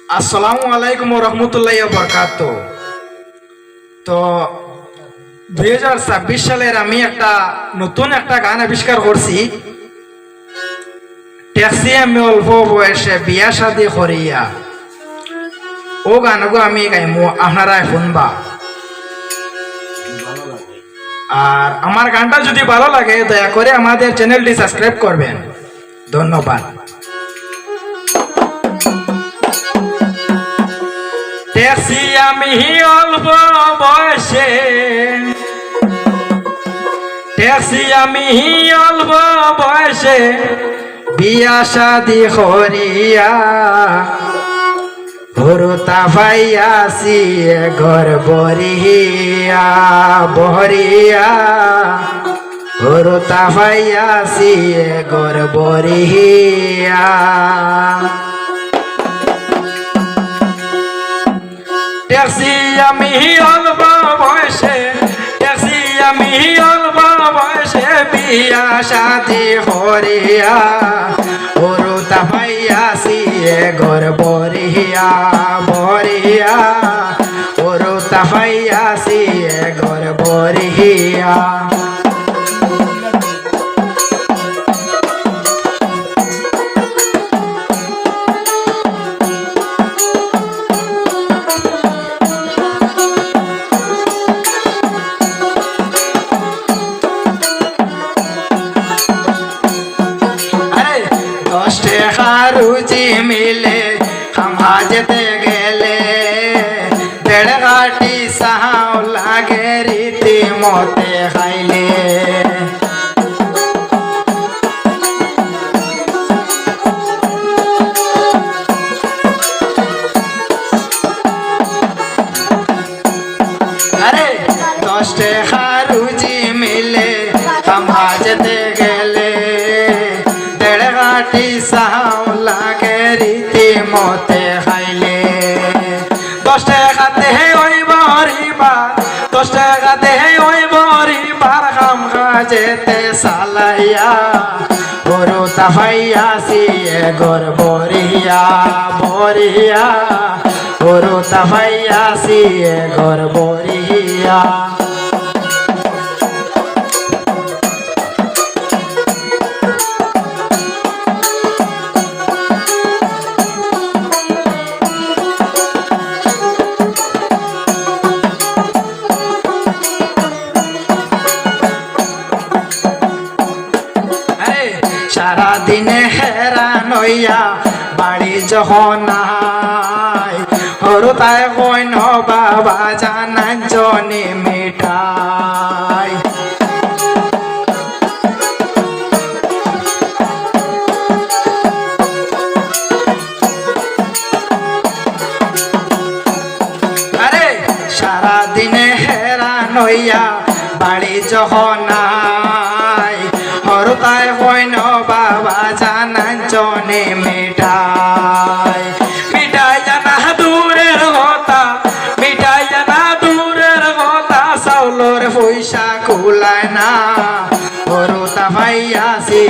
আসসালামু আলাইকুম রহমতুল্লাহ বরকাত। তো 2026 সালের আমি নতুন একটা গান আবিষ্কার করছি। ট্যাক্সি আমি অল্প বয়সে বিয়া শাদি করিয়া, ও গানগো আমি গাইমু, আপনারা শুনবা। আর আমার গানটা যদি ভালো লাগে দয়া করে আমাদের চ্যানেলটি সাবস্ক্রাইব করবেন। ধন্যবাদ। ট্যাক্সি আমি অল্প বয়সে, ট্যাক্সি আমি অল্প বয়সে বিয়া শাদি করিয়া, হরতা ভাইয়াছি ঘর বরিয়া বহরিয়া, হরতা ভাইয়াছি ঘর বরিয়া। ট্যাক্সি আমি অল্প বয়সে, ট্যাক্সি আমি অল্প বয়সে বিয়া শাদি করিয়া, হরতা ভাইয়াছি ঘর বরিয়া বরিয়া, হরতা ভাইয়াছি ঘর বরিয়া। রুচি মিলে সমাজতে গেলে, দেড় ঘাটি সাহাও লাগে রীতি মতে খাইলে। আরে 10 টাকা রুচি মিলে সমাজতে গেলে, দেড় ঘাটি সাহাও লাগে রীতি মতে খাইলে। 10 টাকাতে ওই বরিবার, 10 টাকাতে ওই বরিবার কাম কাজেতে সালাইয়া, হরতা ভাইয়াছি ঘর বরিয়া বরিয়া, হরতা ভাইয়াছি ঘর বরিয়া। সারাদিনে হেরান হইয়া বাড়ি যখন আয়, হরতায় কইন বাবা জানান জনি মিঠাই। আরে সারাদিনে হেরান হইয়া বাড়ি যখন আয়, হরতায় কইন বাবা জানান জনে মিঠাই। মিঠাই জানা দূরের কথা, মিঠাই জানা দূরের কথা, চাউলর পয়সা কুলায় না, হরতা ভাইয়াছি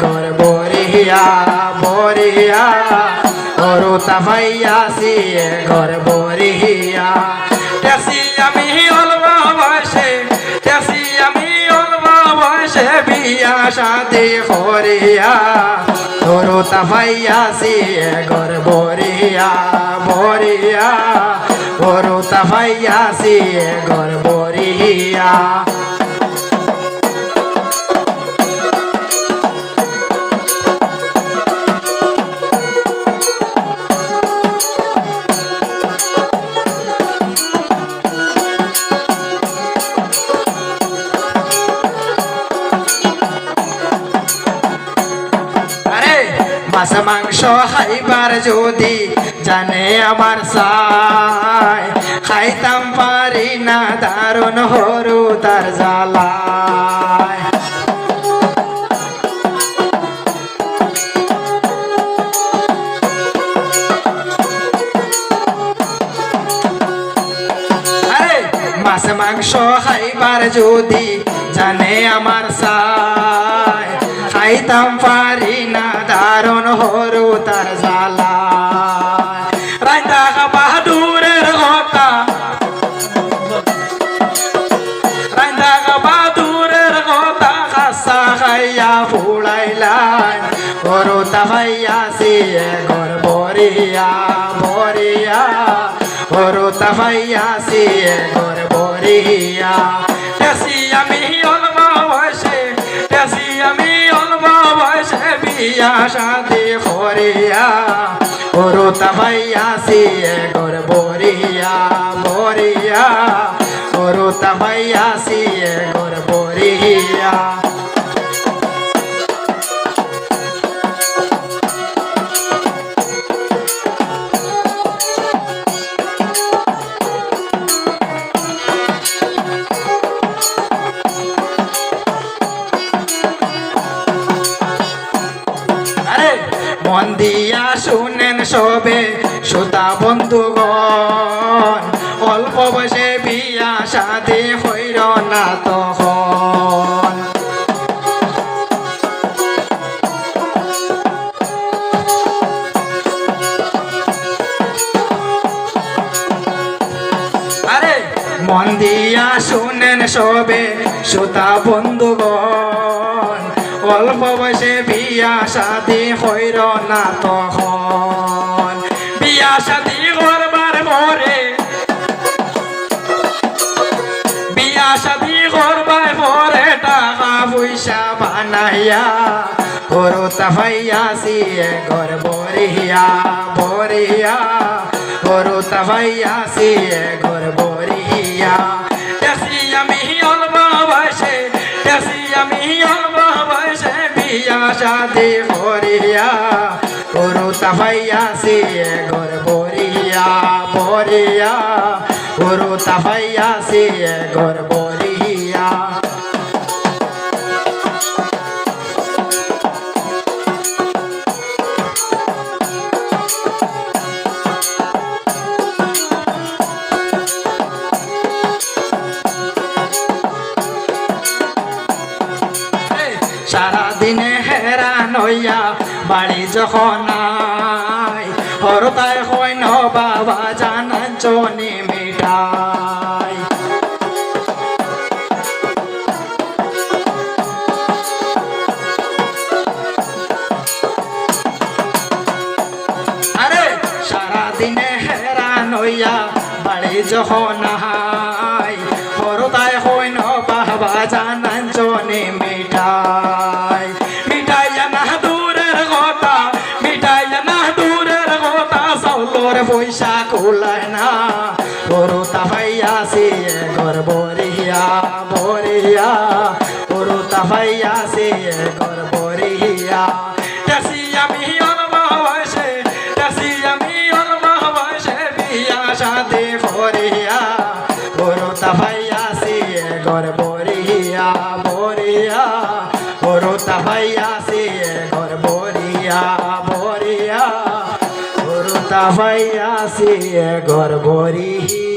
ঘর বরিয়া বরিয়া, হরতা ভাইয়াছি ঘর বরিয়া। ট্যাক্সি আমি অল্প বয়সে, ট্যাক্সি আমি অল্প বয়সে বিয়া শাদি করিয়া, হরতা ভাইয়াছি ঘর বরিয়া বরিয়া, হরতা ভাইয়াছি ঘর বরিয়া। মাছ মাংস খাইবার যদি জানে আমার সাই, খাইতাম পারি না দারুণ হরু তার জ্বালায়। আরে মাছ মাংস খাইবার যদি জানে আমার সাই, খাইতাম পারি না দারুণ হরু তার জ্বালায়। বরিয়া বরিয়া হরতা ভাইয়াছি ঘর বরিয়া দেশি আমি অল্প বয়সে দেশি আমি অল্প বয়সে বিয়া শাদি করিয়া হরতা ভাইয়াছি ঘর বরিয়া বরিয়া হরতা ভাইয়াছি ঘর বরিয়া মন দিয়া শুনেন সবে শ্রোতা বন্ধুগণ অল্প বয়সে বিয়া শাদি হইর না তখন আরে মন দিয়া শুনেন সবে শ্রোতা বন্ধুগণ অল্প বয়সে বিয়া শাদি হইর না তখন বিয়া শাদি করবার পরে বিয়া শাদি করবার পরে টাকা পয়সা বানাইয়া হরতা ভাইয়াছি ঘর বরিয়া বরিয়া হরতা ভাইয়াছি ঘর বরিয়া দেশি আমি অল্প বয়সে দেশি আমি অল্প বয়সে বিয়া শাদি করিয়া হরতা ভাইয়াছি ঘর বরিয়া বরিয়া হরতা ভাইয়াছি ঘর বরিয়া সারাদিনে হেরান হইয়া বাড়ি যখন হরতায় হয় ন বাবা জানান চনি মিঠাই আরে সারাদিনে হেরান হইয়া বাড়ি যখন হরতায় হয় ন বাবা জানান চনি মিঠাই মিঠাই না দূরের কথা মিঠাই না দূরের কথা চাউলর পয়সা কুলায় না হরতা ভাইয়াছি ঘর বরিয়া বরিয়া হরতা ভাইয়াছি ঘর বরিয়া দেশি আমি অল্প বয়সে দেশি আমি অল্প বয়সে বিয়া শাদি করিয়া হরতা ভাইয়াছি ঘর বরিয়া বরিয়া হরতা ভাইয়াছি ঘর বরিয়া বরিয়া হরতা ভাইয়াছি ঘর বরিয়া